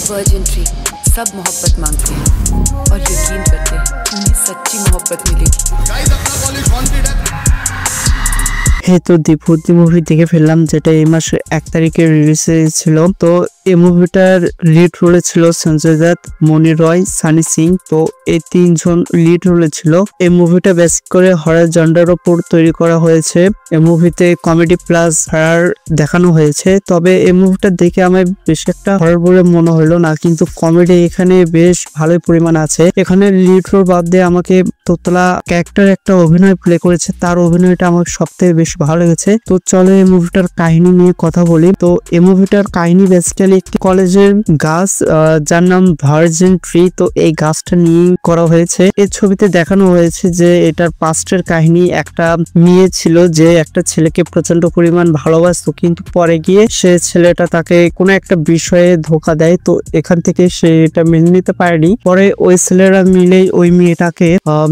Virgin tree सब मोहब्बत मांगते हैं और यकीन करते हैं उन्हें सच्ची मोहब्बत मिलेगी। হে তো দ্বিপদী মুভি দেখে ফেললাম, যেটা এই মাসের 1 তারিখে রিলিজ হয়েছিল। তো এই মুভিটার লিড রোলে ছিল সঞ্জয় দত্ত, মনি রয়, সানি সিং। তো এই তিনজন লিড রোলে ছিল। এই মুভিটা বেসিক করে হরর জনরার উপর তৈরি করা হয়েছে। এই মুভিতে কমেডি প্লাস হরর দেখানো হয়েছে। তবে এই মুভিটা দেখে আমার বেশি একটা হরর বলে মনে হলো না, কিন্তু কমেডি এখানে বেশ ভালোই পরিমাণ আছে। এখানে লিড রোল বাদ দিয়ে আমাকে তোতলা ক্যারেক্টার একটা অভিনয় প্লে করেছে, তার অভিনয়টা আমার সবথেকে বেশি ভালো লেগেছে। তো চলো এই মুভিটার কাহিনী নিয়ে কথা বলি। তো এই মুভিটার কাহিনী বেসিক্যালি একটি কলেজের গাছ, যার নাম ভার্জিন ট্রি। তো এই গাছটা নিয়ে করা হয়েছে। এই ছবিতে দেখানো হয়েছে যে এটার পাস্টের কাহিনী। একটা মেয়ে ছিল যে একটা ছেলেকে প্রচন্ড পরিমাণ ভালোবাসতো, কিন্তু পরে গিয়ে সে ছেলেটা তাকে কোনো একটা বিষয়ে ধোকা দেয়। তো এখান থেকে সে এটা মেনে নিতে পারেনি। পরে ওই ছেলেরা মিলেই ওই মেয়েটাকে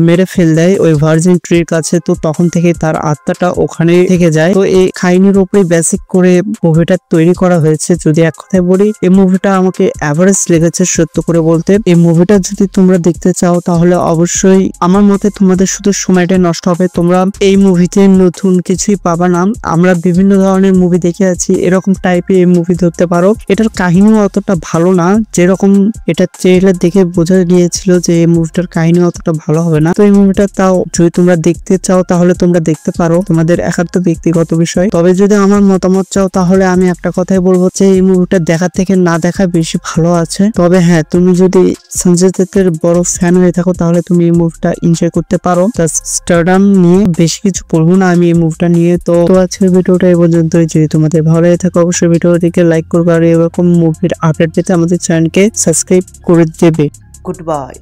মেরে ফেল দেয় ওই ভার্জিন ট্রির কাছে। তো তখন থেকে তার আত্মাটা ওখানে থেকে যায়। তো এই কাহিনীর উপরে বেসিক করে মুভিটা তৈরি করা হয়েছে। যদি এক কথায় বলি, এই মুভিটা আমাকে এভারেজ লেগেছে সত্য করে বলতে। এই মুভিটা যদি তোমরা দেখতে চাও তাহলে অবশ্যই আমার মতে তোমাদের শুধু সময়টা নষ্ট হবে। তোমরা এই মুভিতে নতুন কিছুই পাবা না। আমরা বিভিন্ন ধরনের মুভি দেখে আছি, এরকম টাইপের এই মুভি ধরতে পারো। এটার কাহিনীও অতটা ভালো না, যেরকম এটা ট্রেলার দেখে বোঝা গিয়েছিল যে এই মুভিটার কাহিনী অতটা ভালো হবে না। তো এই মুভিটা তাও যদি তোমরা দেখতে চাও তাহলে তোমরা দেখতে পারো, তোমাদের একান্ত ব্যক্তিগত বিষয়। তবে যদি আমার মতামত চাও তাহলে আমি একটা কথাই বলবো যে এই মুভিটা দেখা থেকে না দেখা বেশি ভালো আছে। তবে হ্যাঁ, তুমি যদি সঞ্জয় দত্তের বড় ফ্যান হয়ে থাকো তাহলে তুমি এই মুভিটা এনজয় করতে পারো। স্টারডাম নিয়ে বেশি কিছু বলবো না আমি এই মুভিটা নিয়ে। তো আজকের ভিডিওটা এই পর্যন্তই। যদি তোমাদের ভালো লেগে থাকে অবশ্যই ভিডিওটিকে লাইক করবে আর এরকম মুভির আপডেট পেতে আমাদের চ্যানেলকে সাবস্ক্রাইব করে দেবে। Good bye.